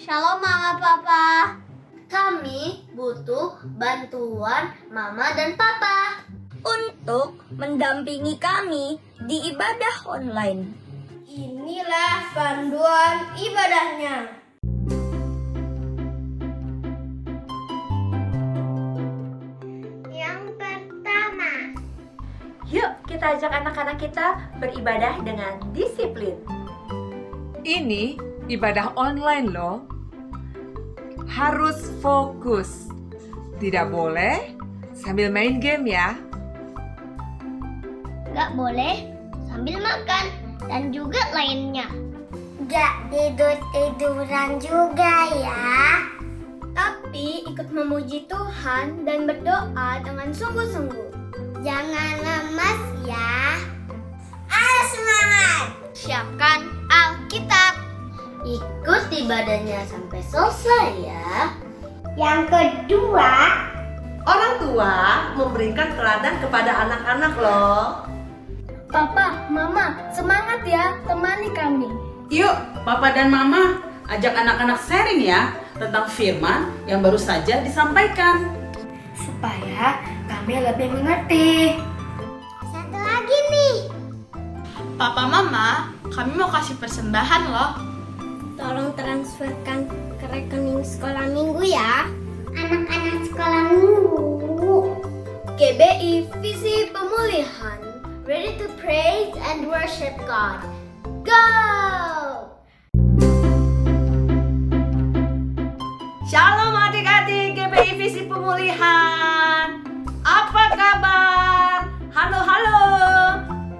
Shalom Mama Papa. Kami butuh bantuan Mama dan Papa untuk mendampingi kami di ibadah online. Inilah panduan ibadahnya. Yang pertama, Yuk kita ajak anak-anak kita beribadah dengan disiplin. Ini ibadah online loh. Harus fokus. Tidak boleh sambil main game ya. gak boleh sambil makan dan juga lainnya. Gak tidur-tiduran juga ya. Tapi ikut memuji Tuhan dan berdoa dengan sungguh-sungguh. Jangan lemas ya. Ayo semangat. Siapkan Alkitab. Ikut ibadahnya sampai selesai ya. Yang kedua, Orang tua memberikan teladan kepada anak-anak loh. Papa, Mama, semangat ya, temani kami. Yuk, Papa dan Mama ajak anak-anak sharing ya tentang firman yang baru saja disampaikan. supaya kami lebih mengerti. Satu lagi nih. Papa Mama, kami mau kasih persembahan loh. Tolong transferkan ke rekening sekolah minggu ya. Anak-anak sekolah minggu. GBI Visi Pemulihan. Ready to praise and worship God. Go! Shalom adik-adik GBI Visi Pemulihan. Apa kabar? Halo.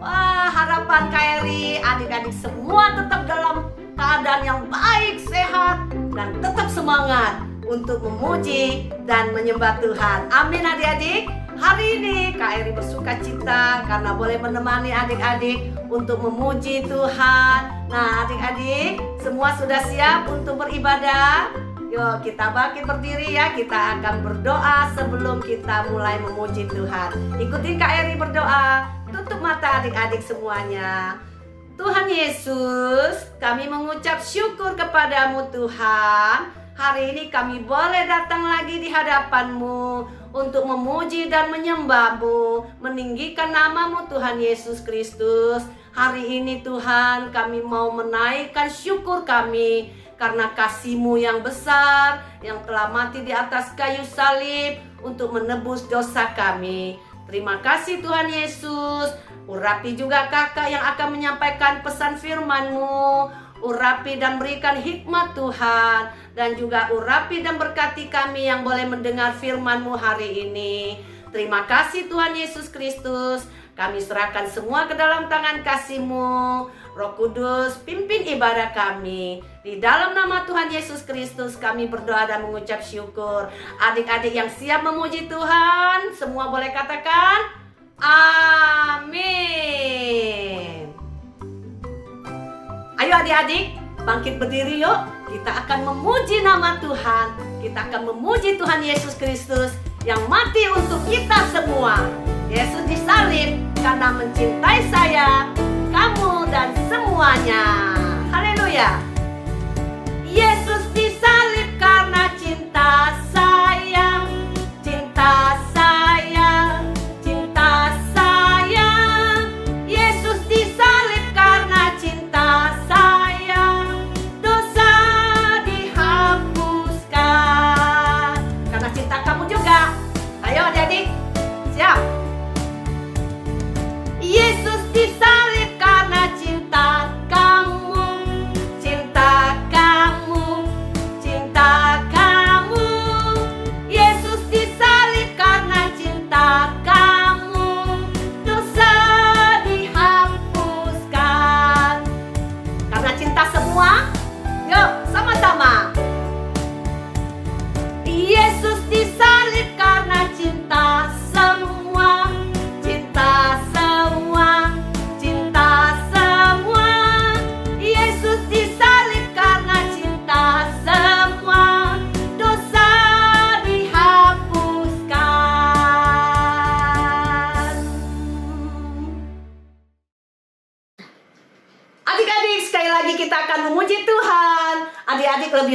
Wah, harapan KRI adik-adik semua tetap dalam keadaan yang baik, sehat, dan tetap semangat untuk memuji dan menyembah Tuhan. Amin adik-adik. Hari ini KRI bersuka cita karena boleh menemani adik-adik untuk memuji Tuhan. Nah adik-adik semua sudah siap untuk beribadah? Yuk kita bangkit berdiri ya. Kita akan berdoa sebelum kita mulai memuji Tuhan. Ikutin KRI berdoa. Tutup mata adik-adik semuanya. Tuhan Yesus, kami mengucap syukur kepadamu Tuhan. Hari ini kami boleh datang lagi di hadapan-Mu untuk memuji dan menyembah-Mu, meninggikan nama-Mu Tuhan Yesus Kristus. Hari ini Tuhan kami mau menaikkan syukur kami karena kasih-Mu yang besar yang telah mati di atas kayu salib untuk menebus dosa kami. Terima kasih Tuhan Yesus. Urapi juga kakak yang akan menyampaikan pesan firman-Mu. Urapi dan berikan hikmat Tuhan. Dan juga urapi dan berkati kami yang boleh mendengar firman-Mu hari ini. Terima kasih Tuhan Yesus Kristus. Kami serahkan semua ke dalam tangan kasih-Mu. Roh Kudus pimpin ibadah kami. Di dalam nama Tuhan Yesus Kristus kami berdoa dan mengucap syukur. Adik-adik yang siap memuji Tuhan, semua boleh katakan amin. Ayo adik-adik, bangkit berdiri yuk. Kita akan memuji nama Tuhan. Kita akan memuji Tuhan Yesus Kristus yang mati untuk kita semua. Yesus disalib karena mencintai saya, kamu dan semuanya. Haleluya. Yesus disalib karena cinta saya, cinta saya, cinta saya. Yesus disalib karena cinta saya, dosa dihapuskan karena cinta kamu juga. Ayo adik-adik, siap. Yesus disalib karena cinta kamu, cinta kamu.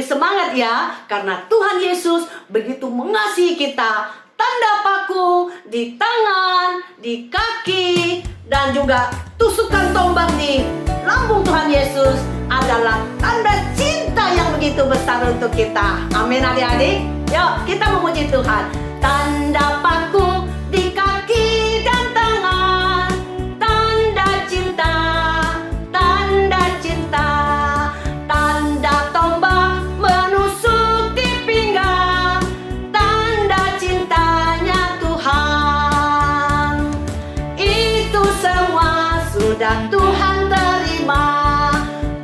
semangat ya, karena Tuhan Yesus begitu mengasihi kita. Tanda paku di tangan, di kaki, dan juga tusukan tombak di lambung Tuhan Yesus adalah tanda cinta yang begitu besar untuk kita. Amin adik-adik. Yuk kita memuji Tuhan. Tanda paku di kaki dan tangan, tanda cinta, tanda cinta. Tanda tombak menusuk di pinggang, tanda cintanya Tuhan. Itu semua sudah Tuhan terima,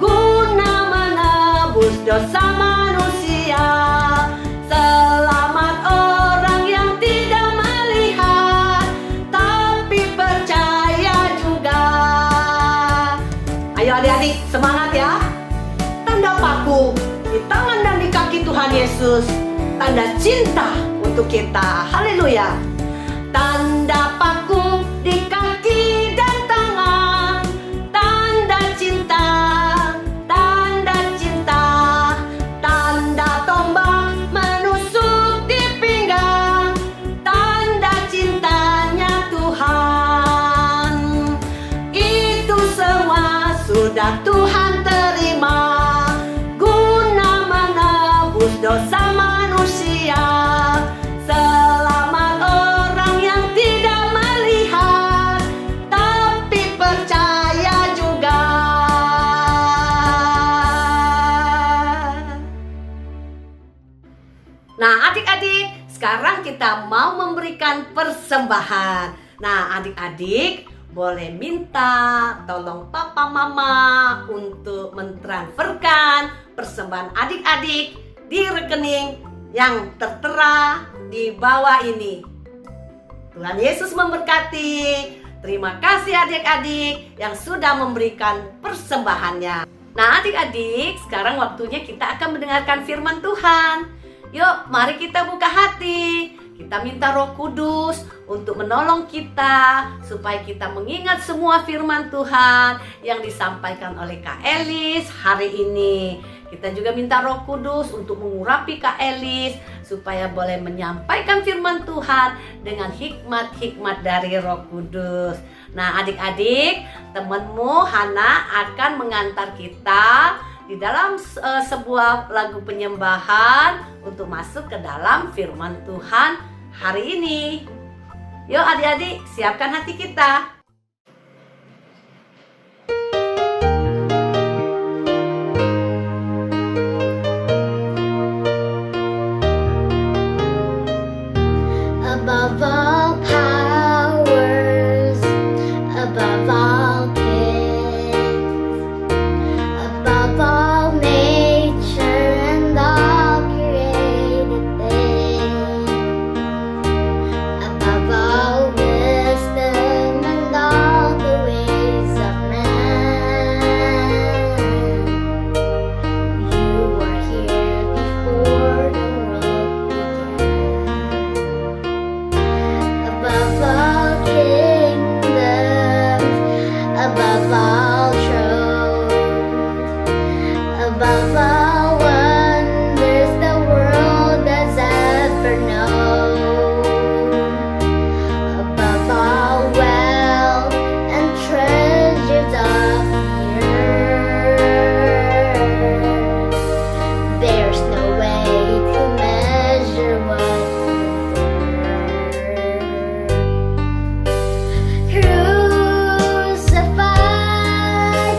guna menebus dosa manusia. Selamat orang yang tidak melihat, tapi percaya juga. Ayo adik-adik, semangat ya. Tanda paku di tangan dan di kaki Tuhan Yesus, tanda cinta untuk kita. Haleluya. Tanda paku di kaki dan tangan, tanda cinta, tanda cinta. Tanda tombak menusuk di pinggang, tanda cintanya Tuhan. Itu semua sudah Tuhan terima, dosa manusia. Selamat orang yang tidak melihat, tapi percaya juga. Nah adik-adik, sekarang kita mau memberikan persembahan. Nah adik-adik boleh minta tolong papa mama untuk mentransferkan persembahan adik-adik di rekening yang tertera di bawah ini. Tuhan Yesus memberkati. Terima kasih adik-adik yang sudah memberikan persembahannya. Nah adik-adik, sekarang waktunya kita akan mendengarkan firman Tuhan. Yuk mari kita buka hati. Kita minta Roh Kudus untuk menolong kita supaya kita mengingat semua firman Tuhan yang disampaikan oleh Kak Elis hari ini. Kita juga minta Roh Kudus untuk mengurapi Kak Elis supaya boleh menyampaikan firman Tuhan dengan hikmat-hikmat dari Roh Kudus. Nah adik-adik, temanmu Hana akan mengantar kita di dalam sebuah lagu penyembahan untuk masuk ke dalam firman Tuhan hari ini. Yuk adik-adik, siapkan hati kita. Above all powers, above all kings, above all nature and all created things, above all wisdom and all the ways of man, you were here before the world began. Above all kingdoms, above all thrones, above all wonders the world has ever known, above all wealth and treasures of the earth, there's no way to measure what crucified,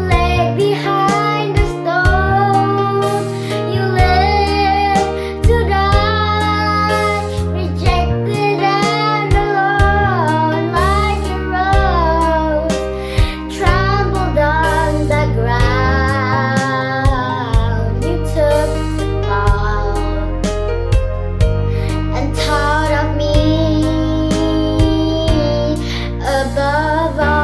laid behind the stone, you lived to die, rejected and alone, like a rose trampled on the ground. You took the fall and taught of me above all.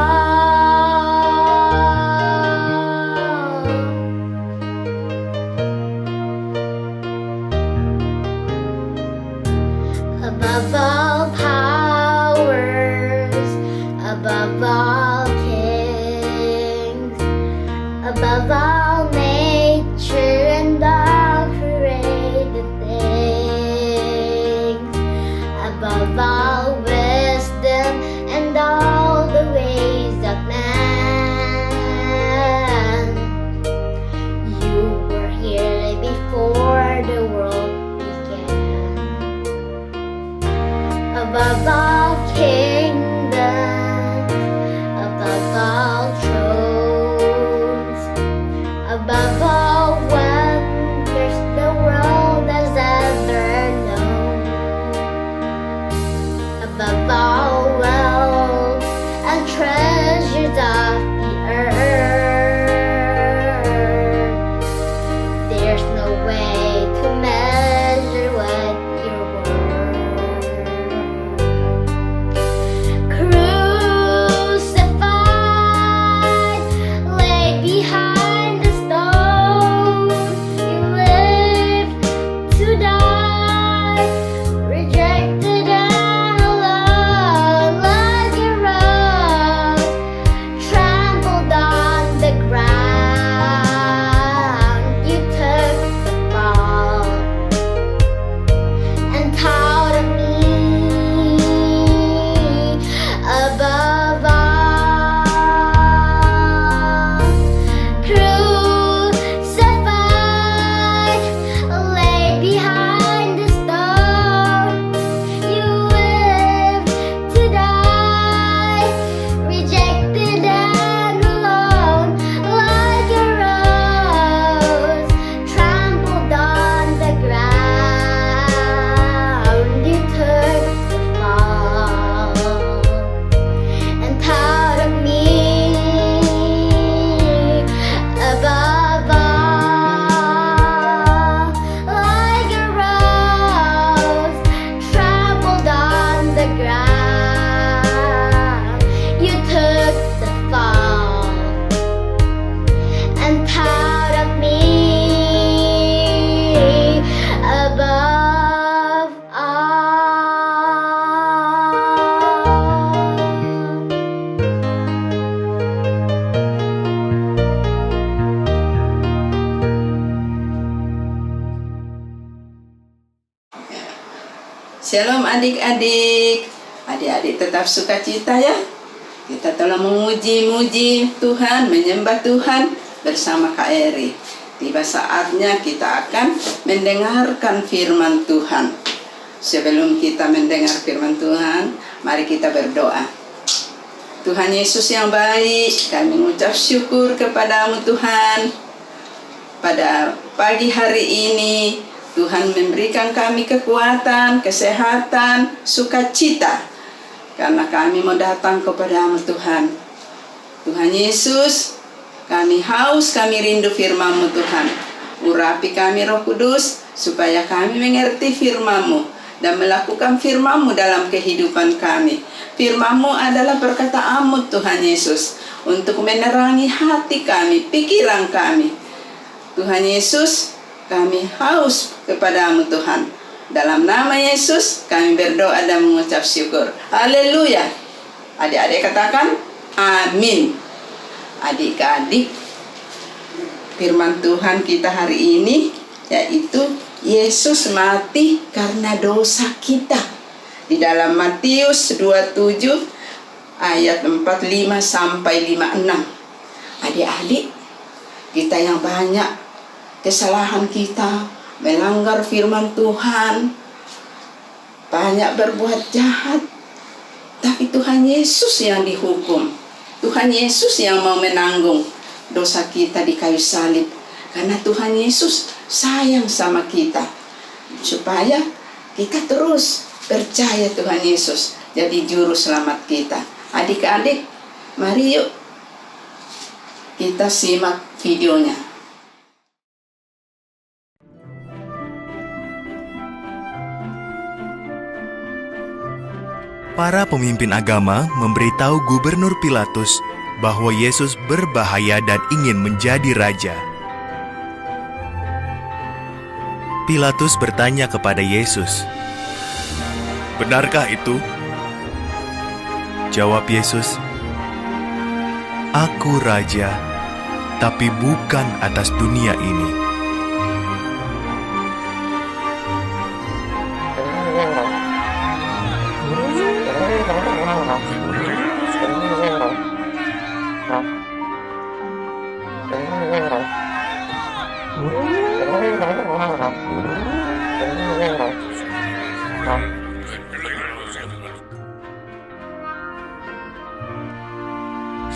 Above all powers, above all kings, above all nature and all Shalom adik-adik. Adik-adik tetap sukacita ya. Kita telah memuji-muji Tuhan, menyembah Tuhan bersama Kak Eri. Tiba saatnya kita akan mendengarkan firman Tuhan. Sebelum kita mendengar firman Tuhan, mari kita berdoa. Tuhan Yesus yang baik, kami mengucap syukur kepadamu Tuhan. Pada pagi hari ini, Tuhan memberikan kami kekuatan, kesehatan, sukacita. Karena kami mau datang kepadamu Tuhan. Tuhan Yesus, kami haus, kami rindu firman-Mu Tuhan. Urapi kami Roh Kudus, supaya kami mengerti firman-Mu dan melakukan firman-Mu dalam kehidupan kami. Firman-Mu adalah perkataan-Mu Tuhan Yesus, untuk menerangi hati kami, pikiran kami. Tuhan Yesus, kami haus kepadamu Tuhan. Dalam nama Yesus kami berdoa dan mengucap syukur. Haleluya. Adik-adik katakan amin. Adik-adik, firman Tuhan kita hari ini yaitu Yesus mati karena dosa kita. Di dalam Matius 27 ayat 45 sampai 56. Adik-adik, kita yang banyak kesalahan kita, melanggar firman Tuhan, banyak berbuat jahat, tapi Tuhan Yesus yang dihukum. Tuhan Yesus yang mau menanggung dosa kita di kayu salib. Karena Tuhan Yesus sayang sama kita, supaya kita terus percaya Tuhan Yesus jadi juru selamat kita. Adik-adik, mari yuk kita simak videonya. Para pemimpin agama memberitahu Gubernur Pilatus bahwa Yesus berbahaya dan ingin menjadi raja. Pilatus bertanya kepada Yesus, "Benarkah itu?" Jawab Yesus, "Aku raja, tapi bukan atas dunia ini."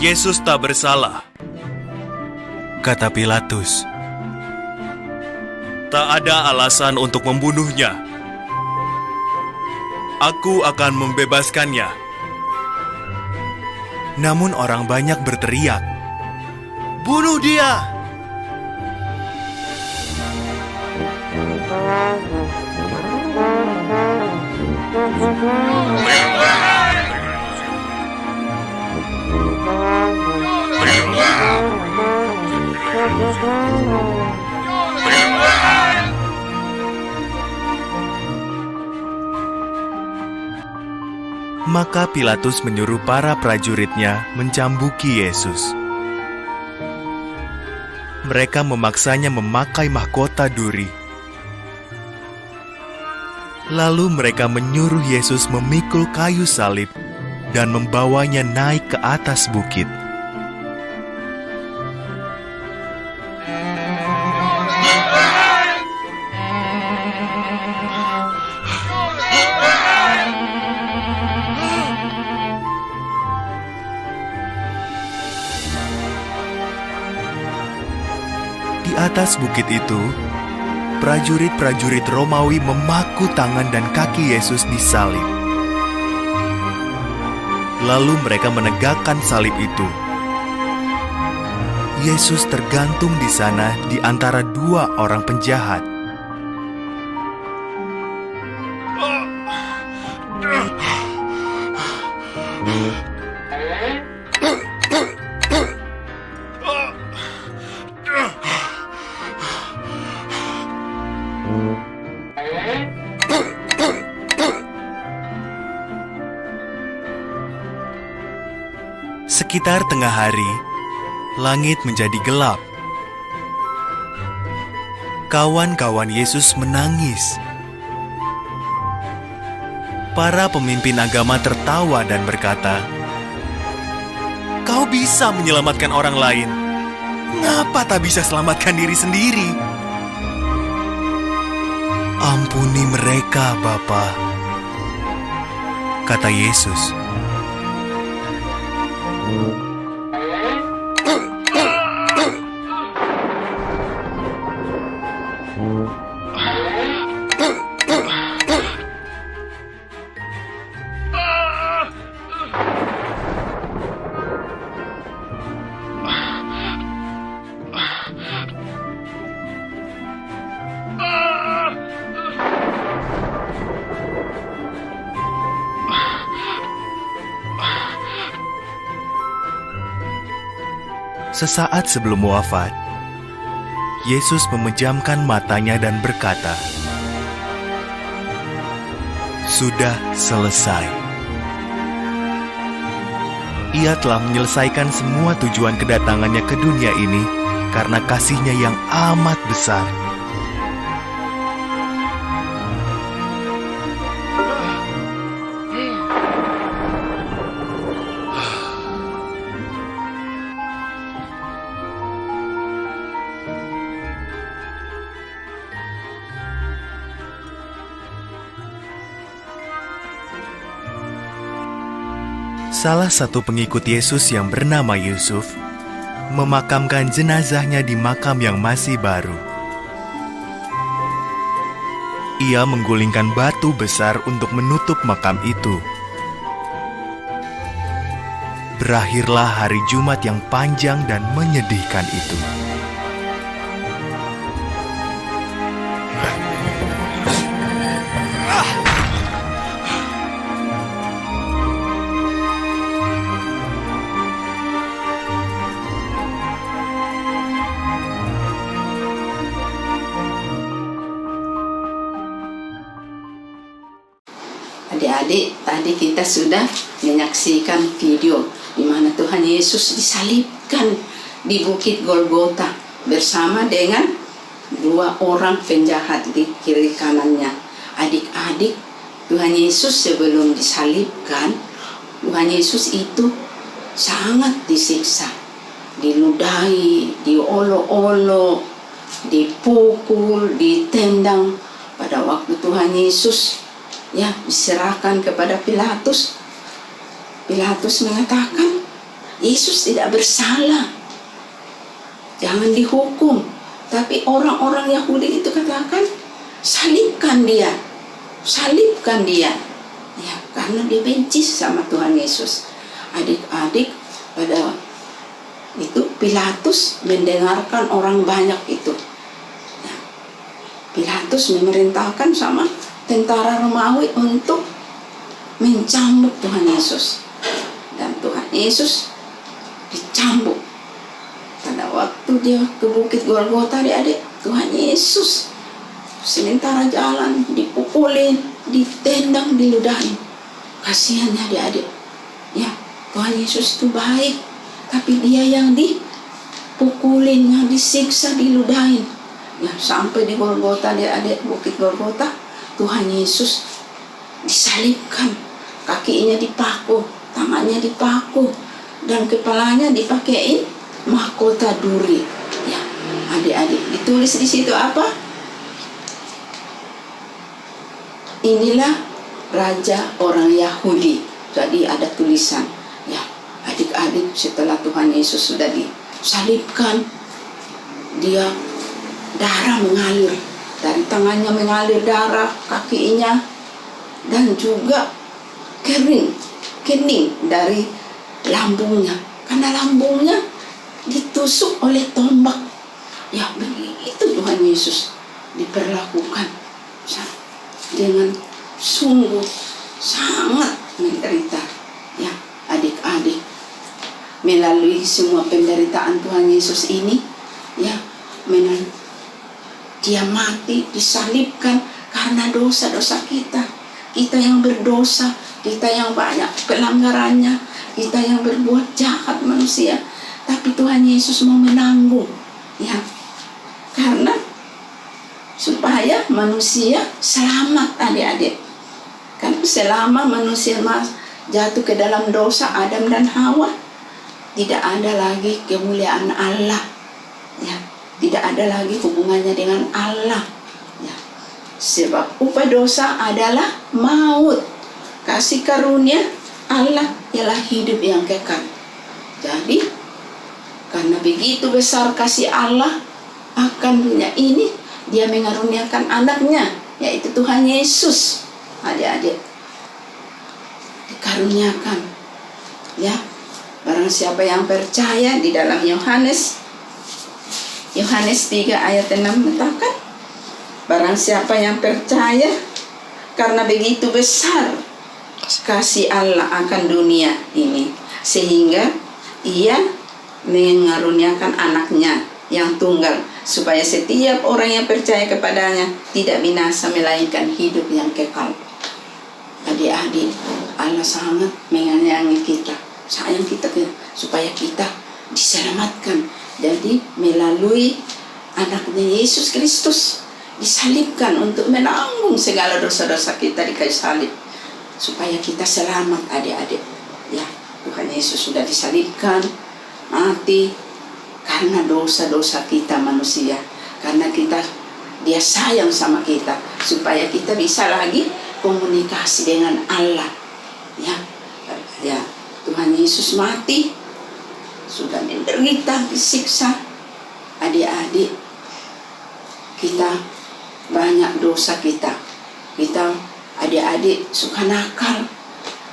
Yesus tak bersalah, kata Pilatus. Tak ada alasan untuk membunuhnya. Aku akan membebaskannya. Namun orang banyak berteriak, "Bunuh dia!" Maka Pilatus menyuruh para prajuritnya mencambuki Yesus. Mereka memaksanya memakai mahkota duri. Lalu mereka menyuruh Yesus memikul kayu salib dan membawanya naik ke atas bukit. Di atas bukit itu, prajurit-prajurit Romawi memaku tangan dan kaki Yesus di salib. Lalu mereka menegakkan salib itu. Yesus tergantung di sana di antara dua orang penjahat. Sekitar tengah hari, langit menjadi gelap. Kawan-kawan Yesus menangis. Para pemimpin agama tertawa dan berkata, "Kau bisa menyelamatkan orang lain. Ngapa tak bisa selamatkan diri sendiri?" "Ampuni mereka, Bapa," kata Yesus. Sesaat sebelum wafat, Yesus memejamkan matanya dan berkata, "Sudah selesai." Ia telah menyelesaikan semua tujuan kedatangannya ke dunia ini karena kasih-Nya yang amat besar. Salah satu pengikut Yesus yang bernama Yusuf memakamkan jenazahnya di makam yang masih baru. Ia menggulingkan batu besar untuk menutup makam itu. Berakhirlah hari Jumat yang panjang dan menyedihkan itu. Adik-adik, tadi kita sudah menyaksikan video di mana Tuhan Yesus disalibkan di Bukit Golgota bersama dengan 2 orang penjahat di kiri kanannya. Adik-adik, Tuhan Yesus sebelum disalibkan, Tuhan Yesus itu sangat disiksa, diludahi, diolok-olok, dipukul, ditendang. Pada waktu Tuhan Yesus diserahkan kepada Pilatus, Pilatus mengatakan Yesus tidak bersalah, jangan dihukum. Tapi orang-orang Yahudi itu katakan salibkan dia, salibkan dia, karena dia benci sama Tuhan Yesus. Adik-adik, pada itu Pilatus mendengarkan orang banyak itu. Pilatus memerintahkan sama tentara Romawi untuk mencambuk Tuhan Yesus. Dan Tuhan Yesus dicambuk. Pada waktu dia ke Bukit Golgota, adik-adik, Tuhan Yesus sementara jalan dipukulin, ditendang, diludahin. Kasihan adik-adik. Tuhan Yesus itu baik, tapi dia yang dipukulin, yang disiksa, diludahin. Sampai di Golgota, adik-adik, Bukit Golgota, Tuhan Yesus disalibkan, kakinya dipaku, tangannya dipaku, dan kepalanya dipakein mahkota duri. Adik-adik, ditulis di situ apa? Inilah raja orang Yahudi. Jadi ada tulisan. Adik-adik, setelah Tuhan Yesus sudah disalibkan, dia darah mengalir. Dari tangannya mengalir darah, kakinya, dan juga kening dari lambungnya. Karena lambungnya ditusuk oleh tombak. Begitu Tuhan Yesus diperlakukan dengan sungguh sangat menderita. Adik-adik, melalui semua penderitaan Tuhan Yesus ini, dia mati, disalibkan karena dosa-dosa kita. Kita yang berdosa, kita yang banyak pelanggarannya, kita yang berbuat jahat manusia. Tapi Tuhan Yesus mau menanggung, karena supaya manusia selamat, adik-adik. Kan selama manusia jatuh ke dalam dosa Adam dan Hawa, tidak ada lagi kemuliaan Allah. Ya, tidak ada lagi hubungannya dengan Allah. Ya. Sebab upah dosa adalah maut. Kasih karunia Allah ialah hidup yang kekal. Jadi, karena begitu besar kasih Allah akan dunia ini, Dia mengaruniakan anaknya, yaitu Tuhan Yesus. Adik-adik, dikaruniakan. Ya, barang siapa yang percaya, di dalam Yohanes 3 ayat 6 mengatakan, barang siapa yang percaya, karena begitu besar kasih Allah akan dunia ini, sehingga Ia mengaruniakan anaknya yang tunggal, supaya setiap orang yang percaya kepadanya tidak binasa melainkan hidup yang kekal. Adik-adik, Allah sangat menyayangi kita, sayang kita supaya kita diselamatkan. Jadi melalui anaknya Yesus Kristus disalibkan untuk menanggung segala dosa-dosa kita di kayu salib, supaya kita selamat, adik-adik. Ya, Tuhan Yesus sudah disalibkan, mati karena dosa-dosa kita manusia. Karena Dia sayang sama kita, supaya kita bisa lagi komunikasi dengan Allah. Ya, Tuhan Yesus mati, sudah menderita, disiksa. Adik-adik, kita banyak dosa kita. Adik-adik suka nakal,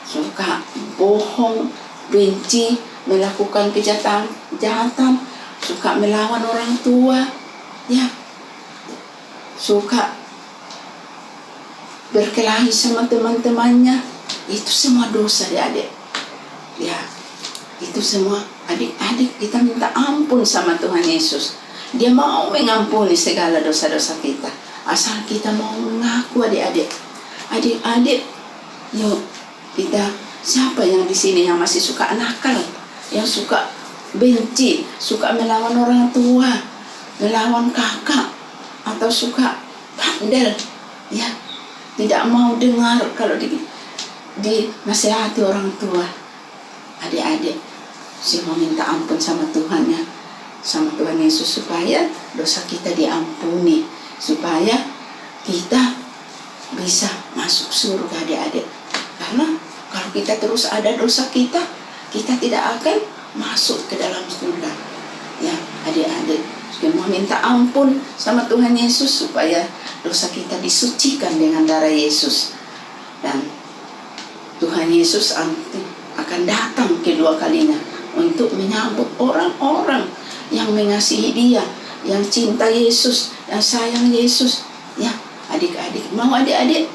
suka bohong, benci, melakukan kejahatan, suka melawan orang tua, ya, suka berkelahi sama teman-temannya. Itu semua dosa, adik-adik. Ya, itu semua. Adik-adik, kita minta ampun sama Tuhan Yesus. Dia mau mengampuni segala dosa-dosa kita, asal kita mau mengaku, adik-adik. Adik-adik, yuk kita, siapa yang di sini yang masih suka nakal, yang suka benci, suka melawan orang tua, melawan kakak, atau suka bandel, ya, tidak mau dengar kalau dinasihati orang tua. Adik-adik, saya mau minta ampun sama Tuhan, ya, sama Tuhan Yesus, supaya dosa kita diampuni, supaya kita bisa masuk surga, adik-adik. Karena kalau kita terus ada dosa kita tidak akan masuk ke dalam surga. Ya, adik-adik, saya mau minta ampun sama Tuhan Yesus, supaya dosa kita disucikan dengan darah Yesus. Dan Tuhan Yesus akan datang kedua kalinya untuk menyambut orang-orang yang mengasihi Dia, yang cinta Yesus, yang sayang Yesus. Ya, adik-adik, mau adik-adik?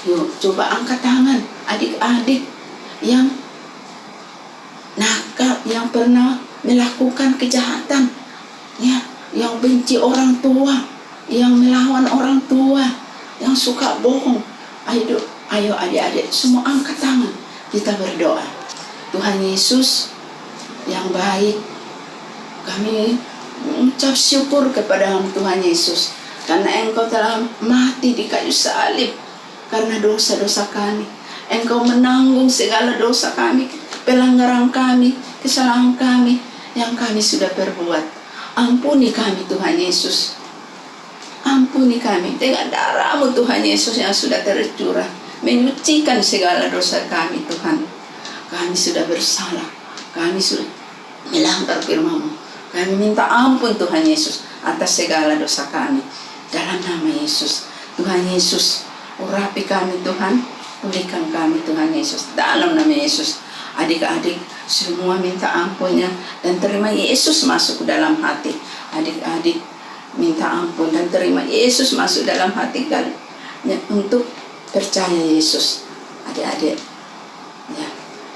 Yuk, coba angkat tangan, adik-adik yang nakal, yang pernah melakukan kejahatan, ya, yang benci orang tua, yang melawan orang tua, yang suka bohong. Ayo adik-adik, semua angkat tangan, kita berdoa. Tuhan Yesus yang baik, kami mengucap syukur kepada Tuhan Yesus, karena Engkau telah mati di kayu salib karena dosa-dosa kami. Engkau menanggung segala dosa kami, pelanggaran kami, kesalahan kami yang kami sudah perbuat. Ampuni kami, Tuhan Yesus. Ampuni kami dengan darah-Mu, Tuhan Yesus, yang sudah tercurah, menyucikan segala dosa kami, Tuhan. Kami sudah bersalah, kami sudah melanggar firman-Mu. Kami minta ampun, Tuhan Yesus, atas segala dosa kami. Dalam nama Yesus, Tuhan Yesus, urapi kami, Tuhan. Pulihkan kami, Tuhan Yesus. Dalam nama Yesus, adik-adik semua minta ampunnya dan terima Yesus masuk ke dalam hati. Adik-adik minta ampun dan terima Yesus masuk dalam hati kalian, ya, untuk percaya Yesus. Adik-adik, ya,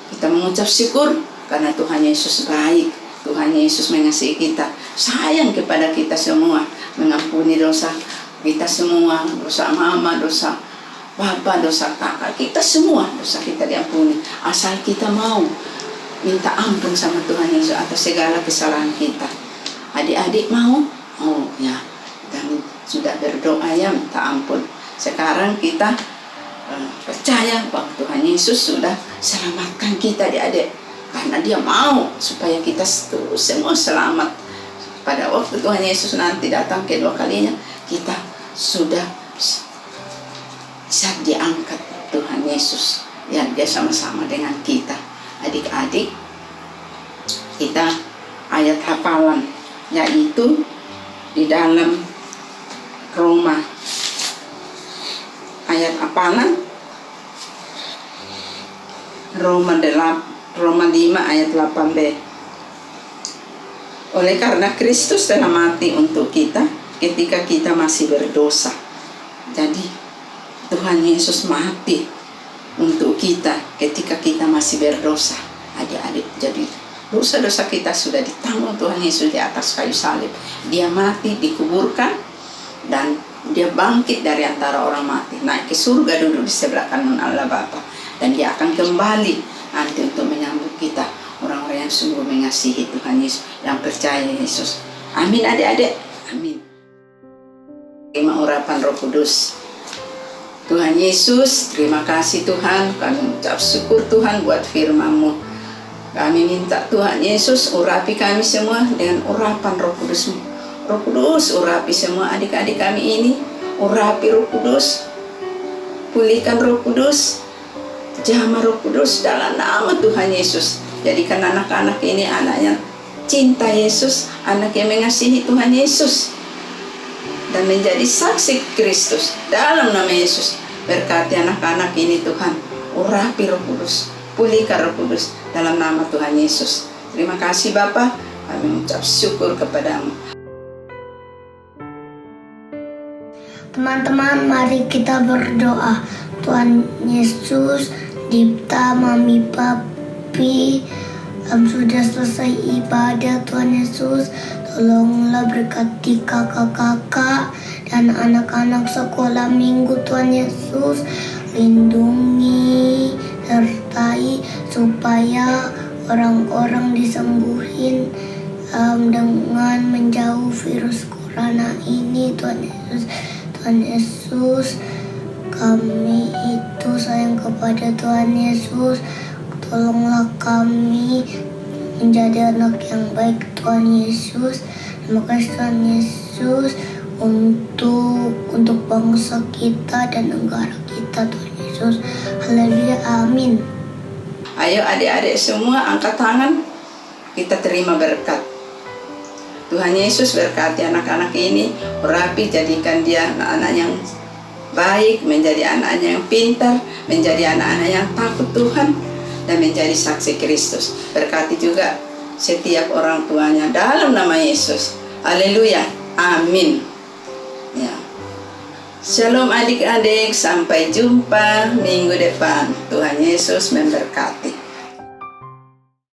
kita mengucap syukur karena Tuhan Yesus baik. Tuhan Yesus mengasihi kita, sayang kepada kita semua, mengampuni dosa kita semua, dosa mama, dosa papa, dosa kakak, kita semua dosa kita diampuni, asal kita mau minta ampun sama Tuhan Yesus atas segala kesalahan kita. Adik-adik mau? Oh ya, kami sudah berdoa, ya, minta ampun. Sekarang kita percaya bahwa Tuhan Yesus sudah selamatkan kita adik-adik. Karena dia mau supaya kita semua selamat. Pada waktu Tuhan Yesus nanti datang kedua kalinya, kita sudah siap diangkat Tuhan Yesus. Ya, dia sama-sama dengan kita. Adik-adik, kita ayat hafalan, yaitu di dalam Roma. Ayat hafalan Roma 5 ayat 8b. Oleh karena Kristus telah mati untuk kita ketika kita masih berdosa. Jadi Tuhan Yesus mati untuk kita ketika kita masih berdosa. Adik-adik, jadi dosa-dosa kita sudah ditanggung Tuhan Yesus di atas kayu salib. Dia mati, dikuburkan, dan dia bangkit dari antara orang mati, naik ke surga, duduk di sebelah kanan Allah Bapa. Dan dia akan kembali nanti untuk menyambut kita, orang-orang yang sungguh mengasihi Tuhan Yesus, yang percaya Yesus. Amin adik-adik, amin. Terima urapan Roh Kudus. Tuhan Yesus, terima kasih Tuhan, kami mengucap syukur Tuhan buat firman-Mu. Kami minta Tuhan Yesus urapi kami semua dengan urapan Roh Kudus-Mu. Roh Kudus urapi semua adik-adik kami ini, urapi Roh Kudus, pulihkan Roh Kudus, jamah Roh Kudus dalam nama Tuhan Yesus. Jadikan anak-anak ini anak yang cinta Yesus, anak yang mengasihi Tuhan Yesus, dan menjadi saksi Kristus dalam nama Yesus. Berkati anak-anak ini Tuhan, urapi Roh Kudus, pulihkan Roh Kudus dalam nama Tuhan Yesus. Terima kasih Bapa, kami mengucap syukur kepadamu. Teman-teman, mari kita berdoa. Tuhan Yesus, Dipta, Mami, Papi, sudah selesai ibadah. Tuhan Yesus, tolonglah berkati kakak-kakak dan anak-anak sekolah minggu. Tuhan Yesus, lindungi, sertai supaya orang-orang disembuhin dengan menjauh virus corona ini. Tuhan Yesus, Tuhan Yesus, kami itu sayang kepada Tuhan Yesus. Tolonglah kami menjadi anak yang baik Tuhan Yesus. Terima kasih Tuhan Yesus untuk bangsa kita dan negara kita Tuhan Yesus. Haleluya, amin. Ayo adik-adik semua angkat tangan, kita terima berkat. Tuhan Yesus berkati anak-anak ini, urapi, jadikan dia anak-anak yang baik, menjadi anak-anak yang pintar, menjadi anak-anak yang takut Tuhan, dan menjadi saksi Kristus. Berkati juga setiap orang tuanya dalam nama Yesus. Haleluya, amin. Ya. Shalom adik-adik, sampai jumpa minggu depan. Tuhan Yesus memberkati.